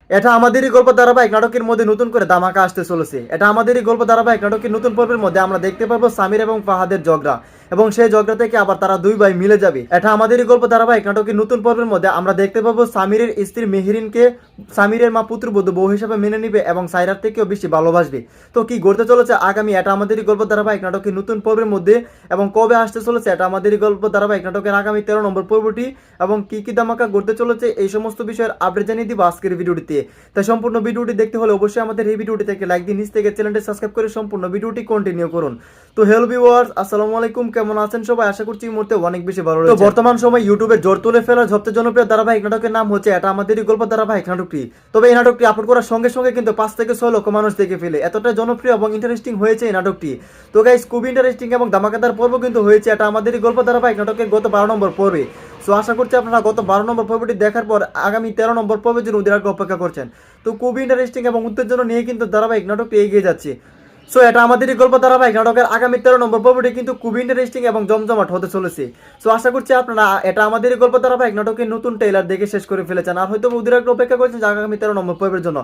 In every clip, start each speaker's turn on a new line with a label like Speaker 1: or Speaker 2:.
Speaker 1: এটা আমাদেরই গল্প ধারাবাহিক নাটকের মধ্যে নতুন করে ধামাকা আসতে চলেছে। এটা আমাদেরই গল্প ধারাবাহিক নাটকের নতুন পর্বের মধ্যে আমরা দেখতে পাবো সামির এবং ফাহাদের ঝগড়া, এবং সেই ঝগড়া থেকে আবার তারা দুই ভাই মিলে যাবে। এটা আমাদেরই গল্প ধারাবাহিক নাটকের নতুন পর্বের মধ্যে আমরা দেখতে পাবো সামিরের স্ত্রী মেহরিনকে সামিরের মা পুত্রবধূ বউ হিসেবে মেনে নিবে এবং সাইরার থেকেও বেশি ভালোবাসবে। তো কি ঘটতে চলেছে আগামী এটা আমাদেরই গল্প ধারাবাহিক নাটকের নতুন পর্বের মধ্যে এবং কবে আসতে চলেছে এটা আমাদেরই গল্প ধারাবাহিক নাটকের আগামী 13 নম্বর পর্বটি, এবং কি কি ধামাকা ঘটতে চলেছে এই সমস্ত বিষয়ের আপডেট জানিয়ে দিব আজকের ভিডিওটিতে। তাই সম্পূর্ণ ভিডিওটি দেখতে হলে অবশ্যই আমাদের এই ভিডিওটি থেকে লাইক দিয়ে নিচ থেকে চ্যানেলটি সাবস্ক্রাইব করে সম্পূর্ণ ভিডিওটি কন্টিনিউ করুন। তো হ্যালো ভিউয়ার্স, আসসালামু আলাইকুম, কেমন আছেন সবাই? আশা করছি এই মুহূর্তে অনেক বেশি ভালো রয়েছে। তো বর্তমান সময় ইউটিউবে জোর তুলে ফেলার সবচেয়ে জনপ্রিয় ধারাবাহিক নাটকের নাম হচ্ছে এটা আমাদেরই গল্প ধারাবাহিক নাটকটি। তবে এই নাটকটি আপলোড করার সঙ্গে সঙ্গে কিন্তু 5 থেকে 6 লক্ষ মানুষ দেখে ফেলে, এতটা জনপ্রিয় এবং ইন্টারেস্টিং হয়েছে এই নাটকটি। তো গাইস, খুবই ইন্টারেস্টিং এবং ধামাকাদার পর্ব কিন্তু হয়েছে এটা আমাদেরই গল্প ধারাবাহিক নাটকের গত 12 নম্বর পর্বে। সো আশা করছি আপনারা গত 12 নম্বর পর্বটি দেখার পর আগামী 13 নম্বর পর্বের জন্য অধীর আগ্রহে অপেক্ষা করছেন। তো খুবই ইন্টারেস্টিং এবং উত্তেজনা নিয়ে কিন্তু ধারাবাহিক নাটকটি এগিয়ে যাচ্ছে। সো এটা আমাদেরই গল্প ধারাবাহিক নাটকের আগামী 13 নম্বর পর্বটি কিন্তু খুবই ইন্টারেস্টিং এবং জমজমাট হতে চলেছে। সো আশা করছি আপনারা এটা আমাদেরই গল্প ধারাবাহিক নাটকের নতুন ট্রেলার দেখে শেষ করে ফেলেছেন, আর হয়তো অধীর আগ্রহে অপেক্ষা করছেন আগামী 13 নম্বর পর্বের জন্য।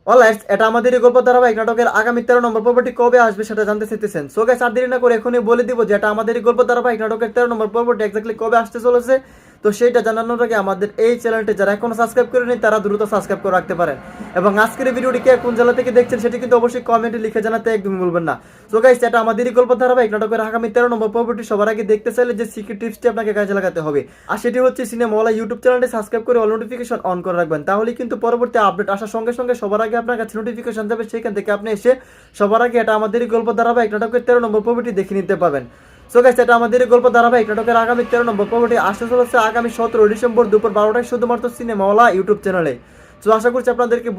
Speaker 1: অলরাইট, এটা আমাদেরই গল্প ধারাবাহিক নাটকের আগামী 13 নম্বর পর্বটি কবে আসবে সেটা জানতে চাইতেছেন। সো গাইস, আর দেরি না করে এখনই বলে দিব যে এটা আমাদেরই গল্প ধারাবাহিক নাটকের 13 নম্বর পর্বটি এক্স্যাক্টলি কবে আসতে চলেছে। তো সেইটা জানানোর আগে আমাদের এই চ্যানেলটি যারা এখনো সাবস্ক্রাইব করেনি তারা দ্রুত সাবস্ক্রাইব করে রাখতে পারেন, এবং আজকের এই ভিডিওটি কে কোন জেলা থেকে দেখছেন সেটি কিন্তু অবশ্যই কমেন্টে লিখে জানাতে একদমই ভুলবেন না। সো গাইস, এটা আমাদেরই গল্প ধারাবাহিক নাটকের আগামী 13 নম্বর পর্বটি সবার আগে দেখতে চাইলে যে সিক্রেট টিপসটি আপনাকে কাজে লাগাতে হবে, আর সেটি হচ্ছে সিনেমাওয়ালা ইউটিউব চ্যানেলটি সাবস্ক্রাইব করে অল নোটিফিকেশন অন করে রাখবেন। তাহলে কিন্তু পরবর্তী আপডেট আসার সঙ্গে সঙ্গে সবার আগে আপনার কাছে নোটিফিকেশন যাবে, সেখান থেকে আপনি এসে সবার আগে এটা আমাদেরই গল্প ধারাবাহিক নাটকের 13 নম্বর পর্বটি দেখে নিতে পারবেন। সো গাইস, এটা আমাদের গল্প ধারাবাহিক নাটকের আগামী 13 নম্বর পর্বটি আসতে চলেছে আগামী 17 ডিসেম্বর দুপুর 12টায় শুধুমাত্র সিনেমাওয়ালা ইউটিউব চ্যানেলে। তো আশা করছি আপনাদেরকে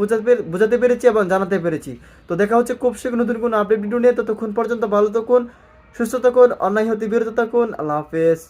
Speaker 1: বোঝাতে পেরেছি এবং জানাতে পেরেছি। তো দেখা হচ্ছে খুব শীঘ্র নতুন কোনো আপডেট ভিডিও নিয়ে। ততক্ষণ পর্যন্ত ভালো থাকুন, সুস্থ থাকুন, অন্যায় হতে বিরত থাকুন। আল্লাহ হাফেজ।